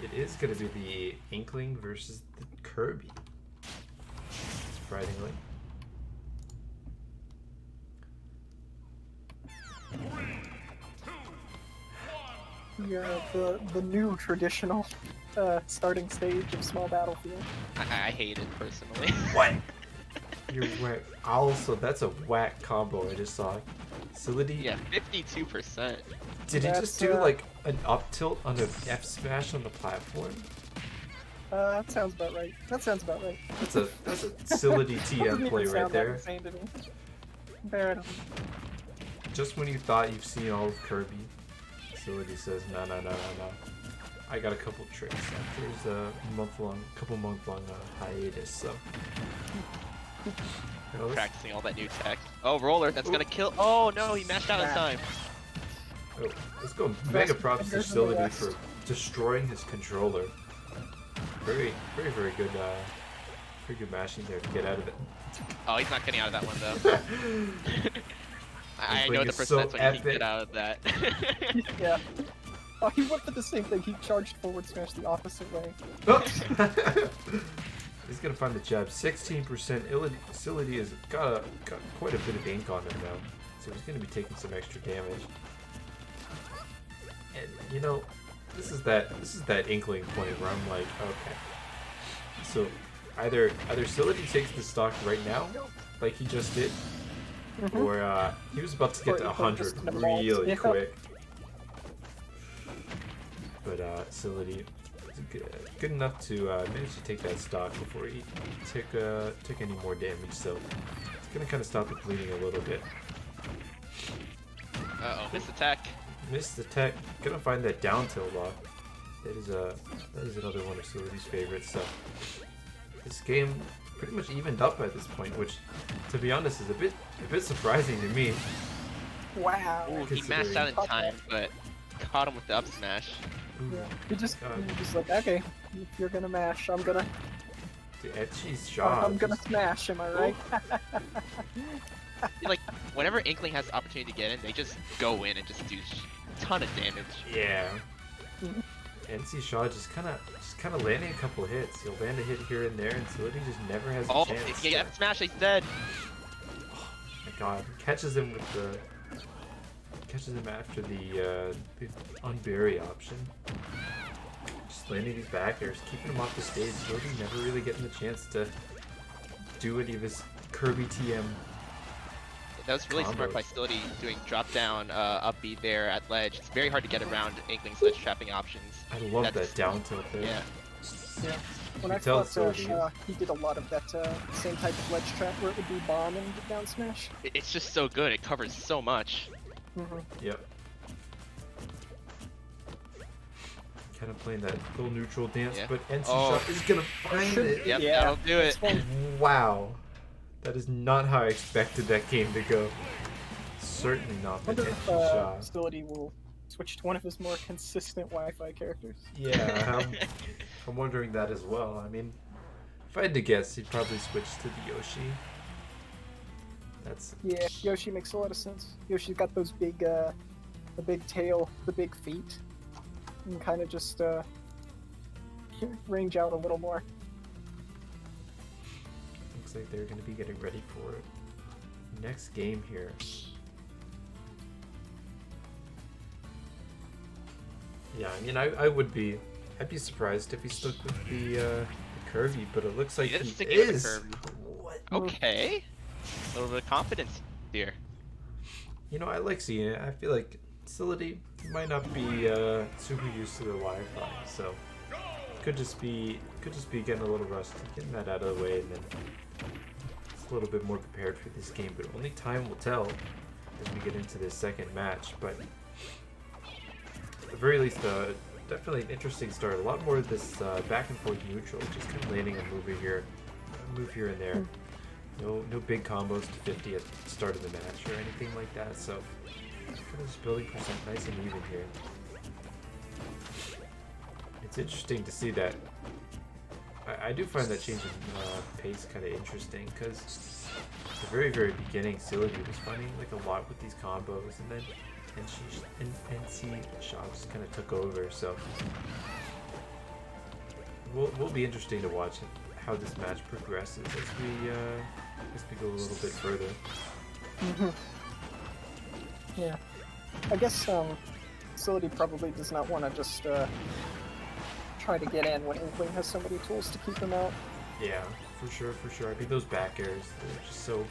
it is going to be the Inkling versus the Kirby. Surprisingly. Yeah, the new traditional starting stage of Small Battlefield. I hate it personally. What? You're whack. Also, that's a whack combo I just saw. Sillody. Yeah, 52%. Did he just do like an up tilt on an F smash on the platform? That sounds about right. That's a Sillody TM play right there. Insane to me. Fair enough. Just when you thought you've seen all of Kirby, Sillody says, no. I got a couple tricks after a couple month long hiatus, so. Practicing all that new tech. Oh, roller, that's gonna kill. Oh no, he mashed out in time. Oh, let's go mega props to Sillody for destroying his controller. Very good, pretty good mashing there to get out of it. Oh, he's not getting out of that one though. I know the person that's when he can get out of that. Yeah. Oh, he went for the same thing. He charged forward smash the opposite way. Oh. He's gonna find the jab. 16%. Sillody has got quite a bit of ink on him now, so he's gonna be taking some extra damage. And you know, this is that Inkling point where I'm like, okay. So either Sillody takes the stock right now, like he just did, or he was about to get to 100 really quick. But Sillody is good enough to manage to take that stock before he took any more damage. So it's gonna kind of stop the bleeding a little bit. Uh-oh, missed attack. Missed the tech. Gonna find that down tilt lock. That is another one of Sillody's favorites. So this game pretty much evened up at this point, which, to be honest, is a bit surprising to me. Wow. Ooh, he mashed out in time, but caught him with the up smash. Yeah. You're just like, okay, if you're gonna mash, I'm gonna. The Etchy's shot. I'm gonna smash. Am I right? Like, whenever Inkling has the opportunity to get in, they just go in and just do a ton of damage. Yeah. NC Shaw just kind of landing a couple hits. He'll land a hit here and there, and Sillody just never has a chance. Yeah, smash, he's dead. Oh my god! Catches him after the unbury option. Just landing these back airs, keeping him off the stage. Sillody never really getting the chance to do any of his Kirby TM. That was really smart by Sillody doing drop down, up B there at ledge. It's very hard to get around Inkling's ledge trapping options. I love that down tilt there. Yeah. Yeah. When I thought he did a lot of that same type of ledge trap where it would be bomb and down smash. It's just so good. It covers so much. Yep. Kind of playing that little neutral dance, but NC Shot is gonna find it. Yep, that'll do it. Wow. That is not how I expected that game to go. Certainly not the NC Shot. Sillody will switch to one of his more consistent Wi-Fi characters. Yeah, I'm wondering that as well. I mean, if I had to guess, he'd probably switch to the Yoshi. Yeah, Yoshi makes a lot of sense. Yoshi's got those big, the big tail, the big feet, and kind of just range out a little more. Looks like they're going to be getting ready for next game here. Yeah, I mean, I'd be surprised if he stuck with the Kirby, but it looks like he is. What? Okay. A little bit of confidence here. You know, I like seeing it. I feel like Sillody might not be super used to the Wi-Fi, so could just be getting a little rusty, getting that out of the way, and then it's a little bit more prepared for this game. But only time will tell as we get into this second match. But at the very least, definitely an interesting start. A lot more of this back and forth neutral, just kind of landing a move here and there. No big combos to 50 at the start of the match or anything like that, so kind of just building percent nice and even here. It's interesting to see that. I do find that change in pace kind of interesting, because at the very beginning, Sillody was finding like a lot with these combos, and then NC Shaw just kind of took over, so will be interesting to watch how this match progresses as we go a little bit further. Yeah. I guess Sillody probably does not want to just try to get in when Inkling has so many tools to keep him out. Yeah, for sure. I mean, those back airs, they're just so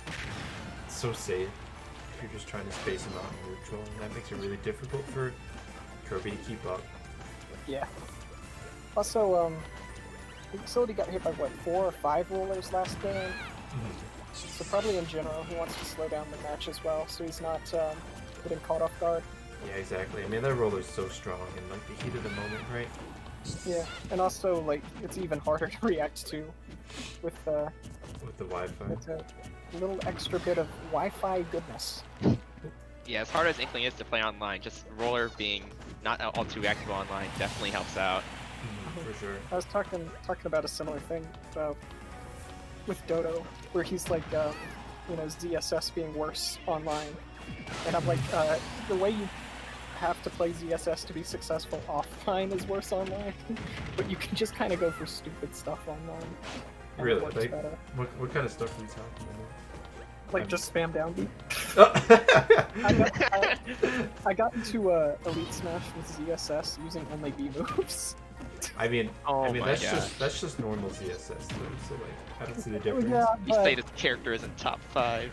safe if you're just trying to space them out in neutral, and that makes it really difficult for Kirby to keep up. Yeah. Also, Sillody got hit by, what, 4 or 5 rollers last game? So probably in general, he wants to slow down the match as well, so he's not getting caught off guard. Yeah, exactly. I mean, that roller's so strong in like the heat of the moment, right? Yeah, and also, like, it's even harder to react to with the Wi-Fi. With a little extra bit of Wi-Fi goodness. Yeah, as hard as Inkling is to play online, just roller being not all too active online definitely helps out. For sure. I was talking about a similar thing with Dodo, where he's like, ZSS being worse online, and I'm like, the way you have to play ZSS to be successful offline is worse online, but you can just kind of go for stupid stuff online. Really? Like, what kind of stuff are you talking about? Like just spam down B. Oh. I got into Elite Smash with ZSS using only B moves. I mean, that's gosh. just normal ZSS though. So like, I don't see the difference. Yeah, You say this character isn't top 5.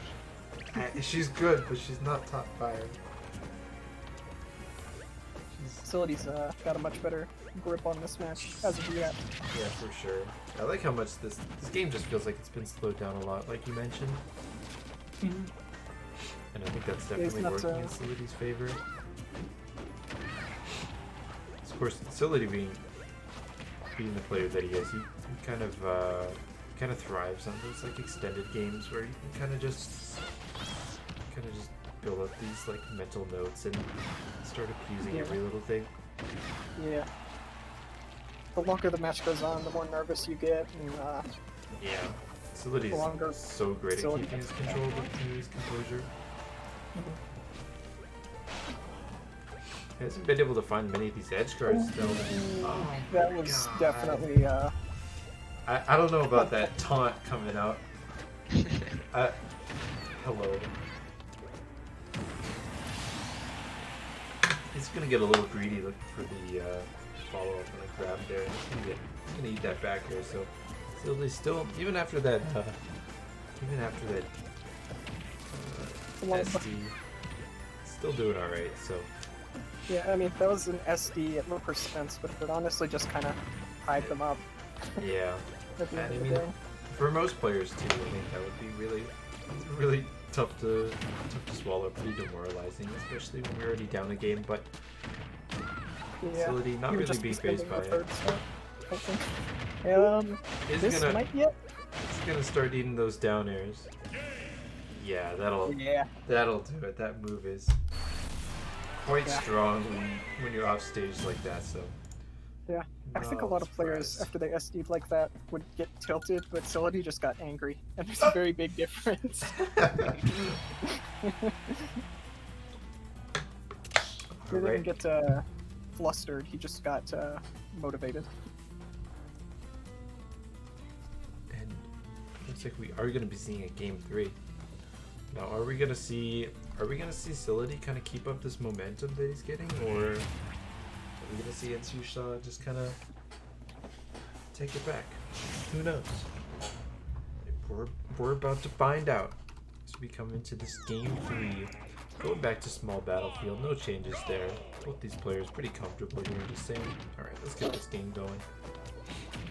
She's good, but she's not top 5. Sillodi's got a much better grip on this match as of yet. Yeah, for sure. I like how much this game just feels like it's been slowed down a lot, like you mentioned. And I think that's definitely working in Sillodi's favor. Of course, Sillody being the player that he is, he kind of thrives on those like extended games where you can kind of just build up these like mental notes and start accusing every little thing. Yeah. The longer the match goes on, the more nervous you get, and yeah. Sillodi's so great at keeping his control, but his composure. He hasn't been able to find many of these edge guards though. Oh that was definitely I don't know about that taunt coming out. Hello. He's gonna get a little greedy looking for the follow-up and a grab there. He's gonna eat that back here, so still even after that SD, still doing alright, so. Yeah, I mean, that was an SD at low percents, but it honestly just kind of tied them up. Yeah. At the And end I of the mean, day. for most players too, I think that would be really tough to swallow, pretty demoralizing, especially when we're already down a game, but Yeah. Sillody not really being phased by it. This might be it. It's gonna start eating those down airs. Yeah, that'll do it. That move is quite strong when you're off stage like that, so. Yeah, I think a lot of players, after they SD'd like that, would get tilted, but Sillody just got angry, and there's a very big difference. He didn't get flustered, he just got motivated. And looks like we are going to be seeing a game 3. Now, are we gonna see Sillody kind of keep up this momentum that he's getting, or are we gonna see Ensusha just kind of take it back? Who knows? We're about to find out as we come into this game 3. Going back to small battlefield, no changes there. Both these players pretty comfortable here, just saying, all right, let's get this game going.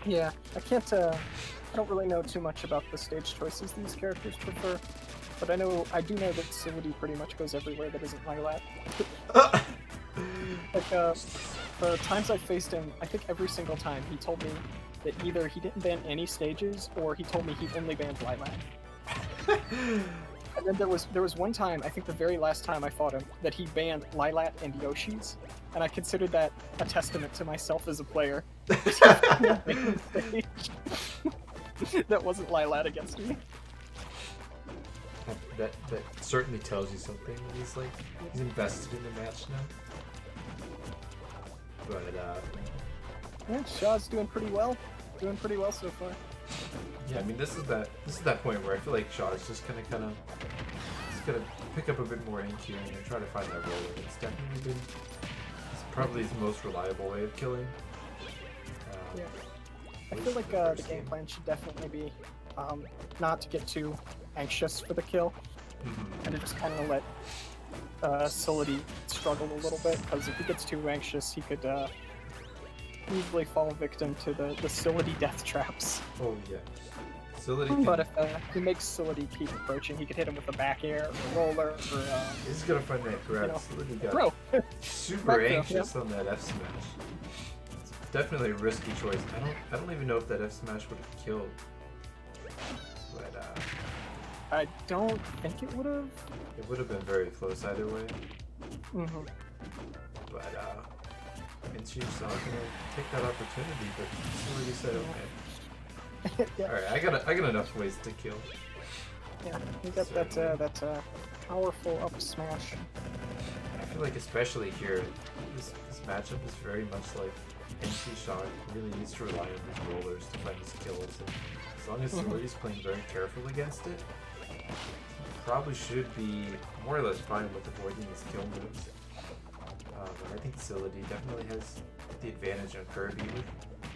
Yeah, I don't really know too much about the stage choices these characters prefer. But I do know that Sillody pretty much goes everywhere that isn't Lilat. Like, the times I've faced him, I think every single time he told me that either he didn't ban any stages, or he told me he only banned Lilat. And then there was one time, I think the very last time I fought him, that he banned Lilat and Yoshi's, and I considered that a testament to myself as a player. That wasn't Lilat against me. That certainly tells you something. He's invested in the match now. But yeah, Shaw's doing pretty well. doing pretty well so far. Yeah, I mean this is that point where I feel like Shaw is just gonna pick up a bit more IQ and try to find that roller. It's definitely been probably his most reliable way of killing. Yeah. I feel like the game plan should definitely be not to get too anxious for the kill, and to just kind of let Sillody struggle a little bit, because if he gets too anxious, he could easily fall victim to the Sillody death traps. Oh yeah. Sillody But if he makes Sillody keep approaching, he could hit him with a back air, or a roller, or he's gonna find that grab. you know, Sillody got throw. super anxious on that F smash. It's definitely a risky choice. I don't even know if that F smash would have killed. But I don't think it would have. it would have been very close either way. Mm-hmm. But and she's not gonna take that opportunity. But Sillody said okay. Yeah. All right, I got enough ways to kill. Yeah, you got that powerful up smash. I feel like especially here, this matchup is very much like NC Shock really needs to rely on his rollers to find his kills. And as long as Sillody's playing very careful against it, he probably should be more or less fine with avoiding his kill moves. And I think Sillody definitely has the advantage on Kirby with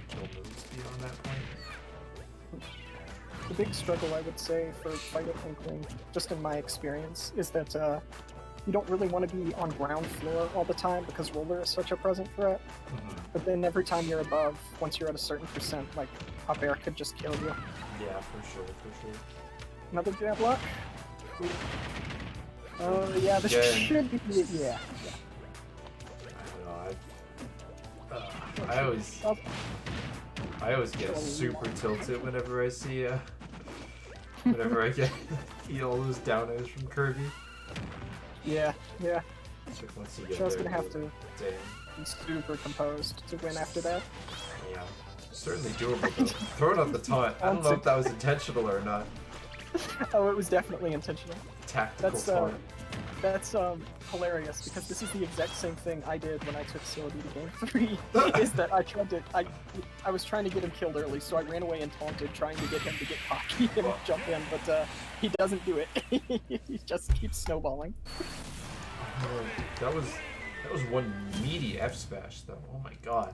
kill moves beyond that point. The big struggle, I would say, for Fight at Inkling, just in my experience, is that you don't really want to be on ground floor all the time because roller is such a present threat. But then every time you're above, once you're at a certain percent, like up air could just kill you. Yeah, for sure. Another jab lock? Oh, yeah, this should be it. Yeah. I don't know. I always get super tilted whenever I see whenever I get all those down airs from Kirby. Yeah. It's like once you get Shaw's there, gonna have to damn. be super composed to win after that. Yeah, certainly doable though. Throwing out the taunt. I don't know if that was intentional or not. Oh, it was definitely intentional. Tactical taunt. That's hilarious, because this is the exact same thing I did when I took Sillody to game 3. Is that I was trying to get him killed early, so I ran away and taunted, trying to get him to get cocky and jump in, but he doesn't do it. He just keeps snowballing. That was one meaty F smash though. Oh my god.